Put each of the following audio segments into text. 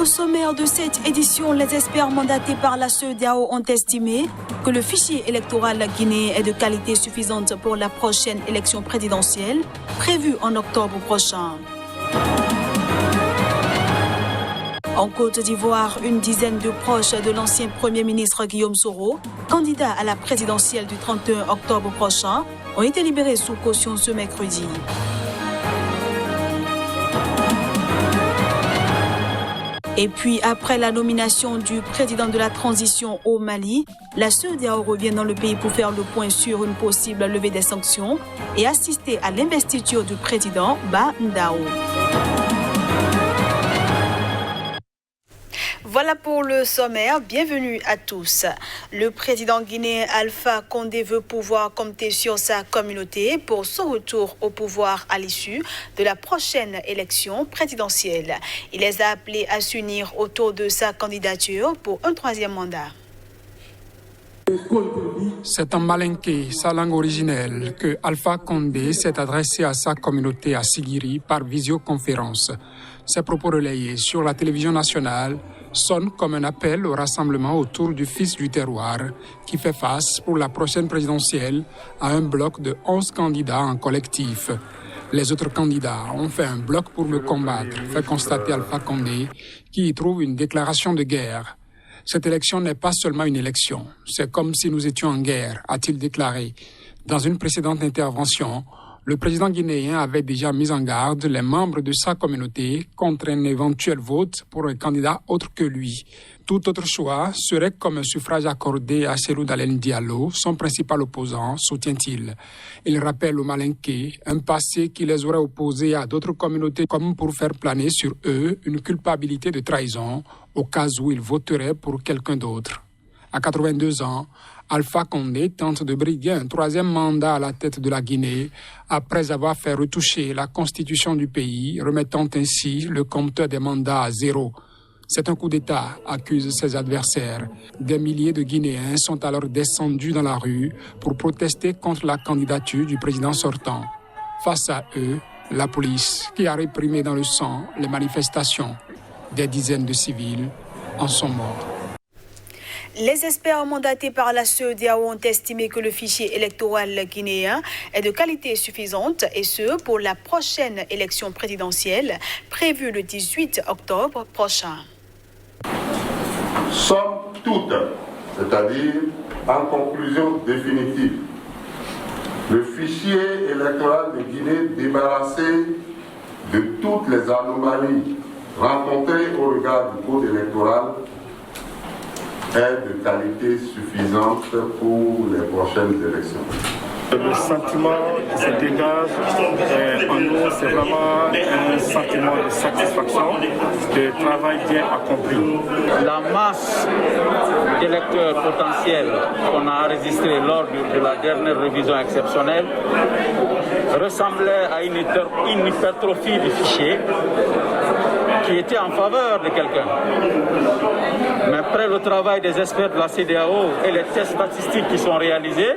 Au sommaire de cette édition, les experts mandatés par la CEDEAO ont estimé que le fichier électoral guinéen est de qualité suffisante pour la prochaine élection présidentielle prévue en octobre prochain. En Côte d'Ivoire, une dizaine de proches de l'ancien Premier ministre Guillaume Soro, candidat à la présidentielle du 31 octobre prochain, ont été libérés sous caution ce mercredi. Et puis, après la nomination du président de la transition au Mali, la CEDEAO revient dans le pays pour faire le point sur une possible levée des sanctions et assister à l'investiture du président Ba Ndao. Voilà pour le sommaire. Bienvenue à tous. Le président guinéen Alpha Condé veut pouvoir compter sur sa communauté pour son retour au pouvoir à l'issue de la prochaine élection présidentielle. Il les a appelés à s'unir autour de sa candidature pour un troisième mandat. C'est en malinké, sa langue originelle, que Alpha Condé s'est adressé à sa communauté à Sigiri par visioconférence. Ses propos relayés sur la télévision nationale sonnent comme un appel au rassemblement autour du fils du terroir qui fait face pour la prochaine présidentielle à un bloc de 11 candidats en collectif. Les autres candidats ont fait un bloc pour me combattre, fait constater Alpha Condé, qui y trouve une déclaration de guerre. Cette élection n'est pas seulement une élection, c'est comme si nous étions en guerre, a-t-il déclaré. Dans une précédente intervention, le président guinéen avait déjà mis en garde les membres de sa communauté contre un éventuel vote pour un candidat autre que lui. Tout autre choix serait comme un suffrage accordé à Cellou Dalein Diallo, son principal opposant, soutient-il. Il rappelle aux Malinké un passé qui les aurait opposés à d'autres communautés comme pour faire planer sur eux une culpabilité de trahison au cas où ils voteraient pour quelqu'un d'autre. À 82 ans, Alpha Condé tente de briguer un troisième mandat à la tête de la Guinée après avoir fait retoucher la constitution du pays, remettant ainsi le compteur des mandats à zéro. C'est un coup d'État, accusent ses adversaires. Des milliers de Guinéens sont alors descendus dans la rue pour protester contre la candidature du président sortant. Face à eux, la police, qui a réprimé dans le sang les manifestations. Des dizaines de civils en sont morts. Les experts mandatés par la CEDEAO ont estimé que le fichier électoral guinéen est de qualité suffisante et ce pour la prochaine élection présidentielle prévue le 18 octobre prochain. Somme toute, c'est-à-dire en conclusion définitive, le fichier électoral de Guinée débarrassé de toutes les anomalies rencontrées au regard du code électoral est de qualité suffisante pour les prochaines élections. Le sentiment qui se dégage en nous, c'est vraiment un sentiment de satisfaction, de travail bien accompli. La masse d'électeurs potentiels qu'on a enregistrée lors de la dernière révision exceptionnelle ressemblait à une hypertrophie du fichier qui était en faveur de quelqu'un. Mais après le travail des experts de la CEDEAO et les tests statistiques qui sont réalisés,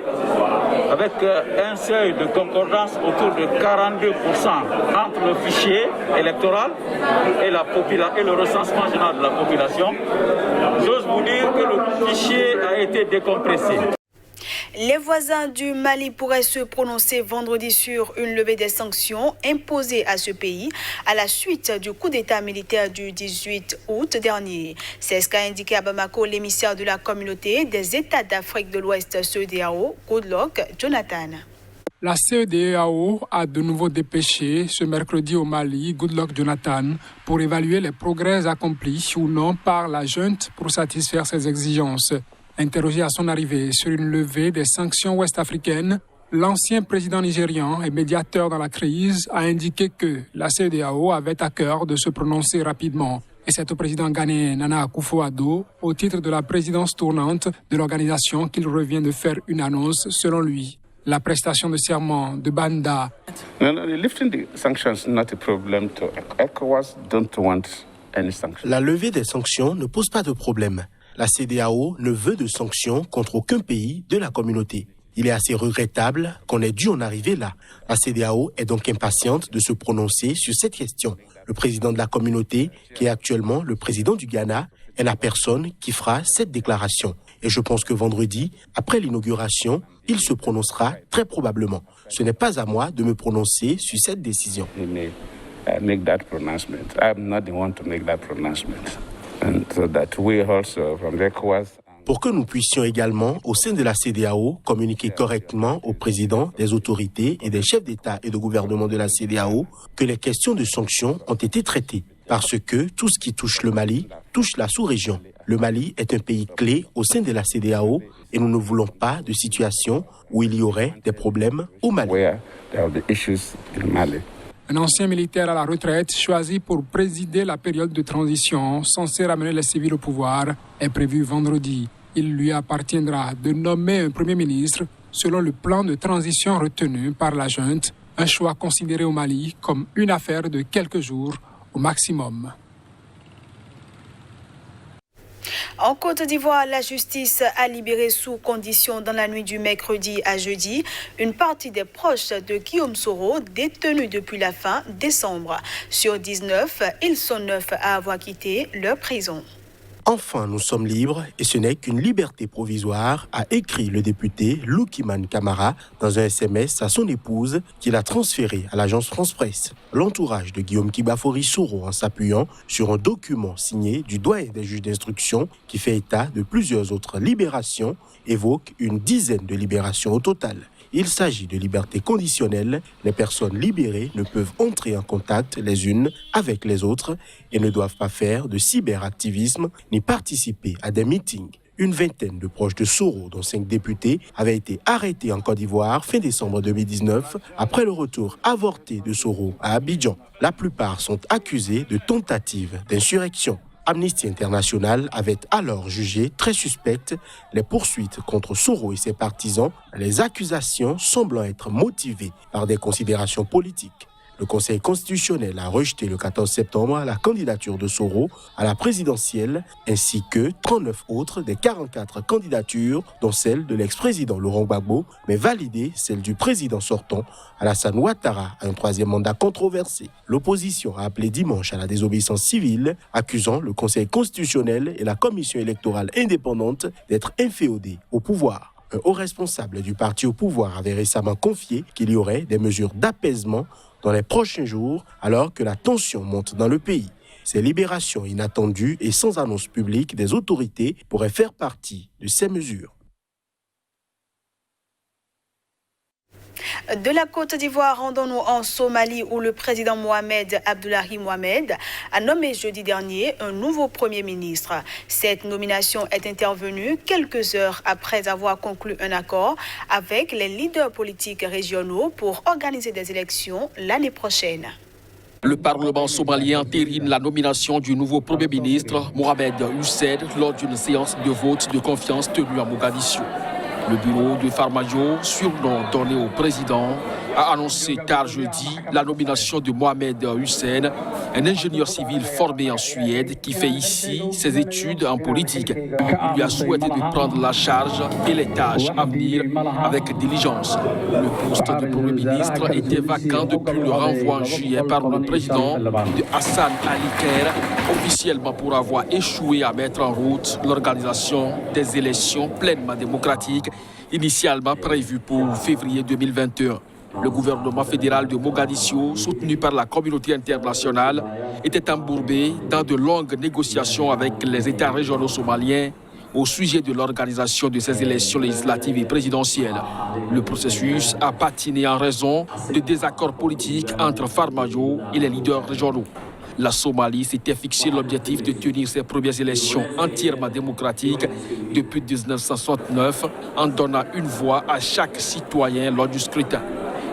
avec un seuil de concordance autour de 42% entre le fichier électoral et le recensement général de la population, j'ose vous dire que le fichier a été décompressé. Les voisins du Mali pourraient se prononcer vendredi sur une levée des sanctions imposées à ce pays à la suite du coup d'État militaire du 18 août dernier. C'est ce qu'a indiqué à Bamako l'émissaire de la communauté des États d'Afrique de l'Ouest CEDEAO, Goodluck Jonathan. La CEDEAO a de nouveau dépêché ce mercredi au Mali Goodluck Jonathan pour évaluer les progrès accomplis ou non par la junte pour satisfaire ses exigences. Interrogé à son arrivée sur une levée des sanctions ouest-africaines, l'ancien président nigérian et médiateur dans la crise a indiqué que la CEDEAO avait à cœur de se prononcer rapidement. Et c'est au président ghanéen Nana Akufo-Addo, au titre de la présidence tournante de l'organisation, qu'il revient de faire une annonce selon lui. La prestation de serment de Banda. Lifting the sanctions is not a problem to ECOWAS. Don't want any sanctions. La levée des sanctions ne pose pas de problème. La CEDEAO ne veut de sanctions contre aucun pays de la communauté. Il est assez regrettable qu'on ait dû en arriver là. La CEDEAO est donc impatiente de se prononcer sur cette question. Le président de la communauté, qui est actuellement le président du Ghana, est la personne qui fera cette déclaration. Et je pense que vendredi, après l'inauguration, il se prononcera très probablement. Ce n'est pas à moi de me prononcer sur cette décision. Make that pronouncement. I'm not the one to make that pronouncement. And so that we also from ECOWAS. Pour que nous puissions également, au sein de la CEDEAO, communiquer correctement au président, des autorités et des chefs d'État et de gouvernement de la CEDEAO que les questions de sanctions ont été traitées. Parce que tout ce qui touche le Mali touche la sous-région. Le Mali est un pays clé au sein de la CEDEAO et nous ne voulons pas de situation où il y aurait des problèmes au Mali. Un ancien militaire à la retraite choisi pour présider la période de transition censée ramener les civils au pouvoir est prévu vendredi. Il lui appartiendra de nommer un premier ministre selon le plan de transition retenu par la junte, un choix considéré au Mali comme une affaire de quelques jours au maximum. En Côte d'Ivoire, la justice a libéré sous condition dans la nuit du mercredi à jeudi une partie des proches de Guillaume Soro détenus depuis la fin décembre. Sur 19, ils sont 9 à avoir quitté leur prison. Enfin, nous sommes libres et ce n'est qu'une liberté provisoire, a écrit le député Loukiman Camara dans un SMS à son épouse qu'il a transféré à l'agence France Presse. L'entourage de Guillaume Kibafori Soro, en s'appuyant sur un document signé du doyen des juges d'instruction qui fait état de plusieurs autres libérations, évoque une dizaine de libérations au total. Il s'agit de liberté conditionnelle. Les personnes libérées ne peuvent entrer en contact les unes avec les autres et ne doivent pas faire de cyberactivisme ni participer à des meetings. Une vingtaine de proches de Soro, dont 5 députés, avaient été arrêtés en Côte d'Ivoire fin décembre 2019 après le retour avorté de Soro à Abidjan. La plupart sont accusés de tentative d'insurrection. Amnesty International avait alors jugé très suspectes les poursuites contre Soro et ses partisans, les accusations semblant être motivées par des considérations politiques. Le Conseil constitutionnel a rejeté le 14 septembre la candidature de Soro à la présidentielle ainsi que 39 autres des 44 candidatures, dont celle de l'ex-président Laurent Gbagbo, mais validé celle du président sortant Alassane Ouattara à un 3e mandat controversé. L'opposition a appelé dimanche à la désobéissance civile, accusant le Conseil constitutionnel et la Commission électorale indépendante d'être inféodés au pouvoir. Un haut responsable du parti au pouvoir avait récemment confié qu'il y aurait des mesures d'apaisement dans les prochains jours, alors que la tension monte dans le pays. Ces libérations inattendues et sans annonce publique des autorités pourraient faire partie de ces mesures. De la Côte d'Ivoire, rendons-nous en Somalie où le président Mohamed Abdullahi Mohamed a nommé jeudi dernier un nouveau Premier ministre. Cette nomination est intervenue quelques heures après avoir conclu un accord avec les leaders politiques régionaux pour organiser des élections l'année prochaine. Le Parlement somalien entérine la nomination du nouveau Premier ministre Mohamed Hussein lors d'une séance de vote de confiance tenue à Mogadiscio. Le bureau de Farmajo, surnom donné au président, a annoncé tard jeudi la nomination de Mohamed Hussein, un ingénieur civil formé en Suède qui fait ici ses études en politique. Il lui a souhaité de prendre la charge et les tâches à venir avec diligence. Le poste de Premier ministre était vacant depuis le renvoi en juillet par le président de Hassan Ali Kher, officiellement pour avoir échoué à mettre en route l'organisation des élections pleinement démocratiques, initialement prévues pour février 2021. Le gouvernement fédéral de Mogadiscio, soutenu par la communauté internationale, était embourbé dans de longues négociations avec les États régionaux somaliens au sujet de l'organisation de ces élections législatives et présidentielles. Le processus a patiné en raison de désaccords politiques entre Farmajo et les leaders régionaux. La Somalie s'était fixé l'objectif de tenir ses premières élections entièrement démocratiques depuis 1969 en donnant une voix à chaque citoyen lors du scrutin.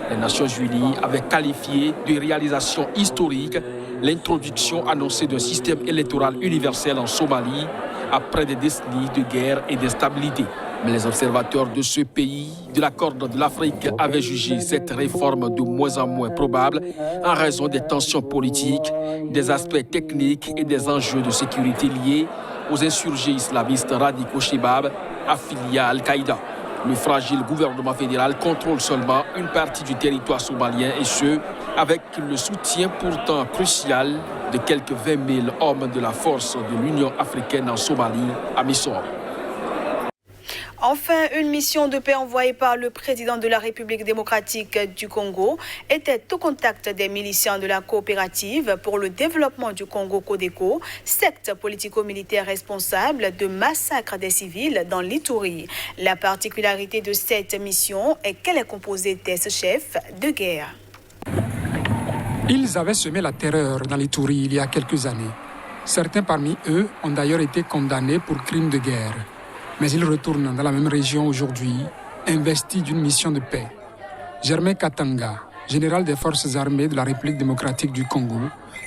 Les Nations Unies avaient qualifié de réalisation historique l'introduction annoncée d'un système électoral universel en Somalie après des décennies de guerre et d'instabilité. Mais les observateurs de ce pays de la Corne de l'Afrique avaient jugé cette réforme de moins en moins probable en raison des tensions politiques, des aspects techniques et des enjeux de sécurité liés aux insurgés islamistes radicaux Shebab affiliés à Al-Qaïda. Le fragile gouvernement fédéral contrôle seulement une partie du territoire somalien et ce, avec le soutien pourtant crucial de quelques 20 000 hommes de la force de l'Union africaine en Somalie, AMISOM. Enfin, une mission de paix envoyée par le président de la République démocratique du Congo était au contact des miliciens de la coopérative pour le développement du Congo Codeco, secte politico-militaire responsable de massacres des civils dans l'Ituri. La particularité de cette mission est qu'elle est composée d'ex-chefs de guerre. Ils avaient semé la terreur dans l'Ituri il y a quelques années. Certains parmi eux ont d'ailleurs été condamnés pour crimes de guerre. Mais ils retournent dans la même région aujourd'hui, investis d'une mission de paix. Germain Katanga, général des forces armées de la République démocratique du Congo,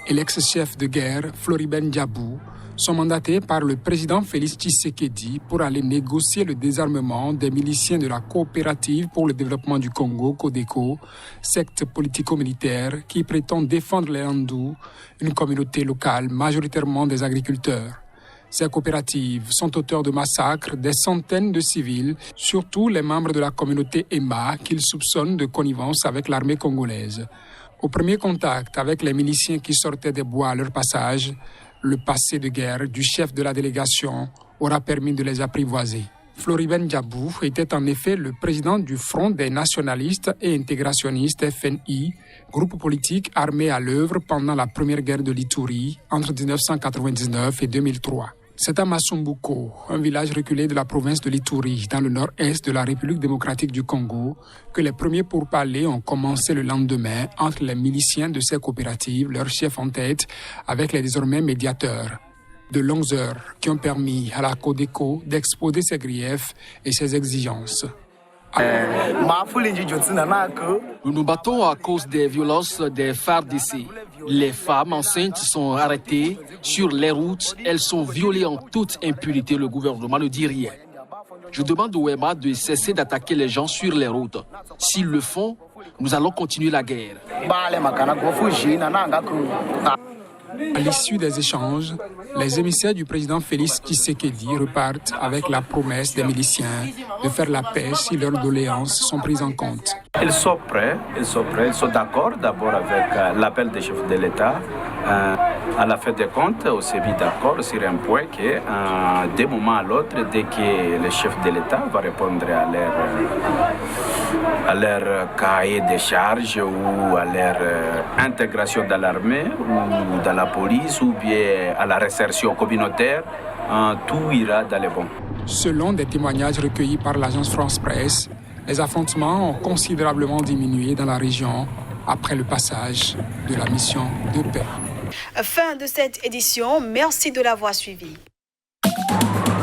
et l'ex-chef de guerre Floribert Ndiabou sont mandatés par le président Félix Tshisekedi pour aller négocier le désarmement des miliciens de la coopérative pour le développement du Congo, Codeco, secte politico-militaire qui prétend défendre les Landou, une communauté locale majoritairement des agriculteurs. Ces coopératives sont auteurs de massacres des centaines de civils, surtout les membres de la communauté Emma qu'ils soupçonnent de connivence avec l'armée congolaise. Au premier contact avec les miliciens qui sortaient des bois à leur passage, le passé de guerre du chef de la délégation aura permis de les apprivoiser. Floribert Ndiabou était en effet le président du Front des nationalistes et intégrationnistes FNI, groupe politique armé à l'œuvre pendant la première guerre de l'Ituri entre 1999 et 2003. C'est à Masumbuko, un village reculé de la province de l'Ituri, dans le nord-est de la République démocratique du Congo, que les premiers pourparlers ont commencé le lendemain entre les miliciens de ces coopératives, leur chef en tête, avec les désormais médiateurs. De longues heures qui ont permis à la Codeco d'exposer ses griefs et ses exigences. Nous nous battons à cause des violences des FARDC. Les femmes enceintes sont arrêtées sur les routes. Elles sont violées en toute impunité. Le gouvernement ne dit rien. Je demande au EMA de cesser d'attaquer les gens sur les routes. S'ils le font, nous allons continuer la guerre. À l'issue des échanges, les émissaires du président Félix Tshisekedi repartent avec la promesse des miliciens de faire la paix si leurs doléances sont prises en compte. Ils sont prêts, ils sont d'accord d'abord avec l'appel des chefs de l'État. À la fin des comptes, on s'est mis d'accord sur un point que d'un moment à l'autre, dès que le chef de l'État va répondre à leur cahier de charges ou à leur intégration dans l'armée ou dans la police ou bien à la réinsertion communautaire, tout ira dans les bons. Selon des témoignages recueillis par l'agence France Presse, les affrontements ont considérablement diminué dans la région après le passage de la mission de paix. Fin de cette édition, merci de l'avoir suivi.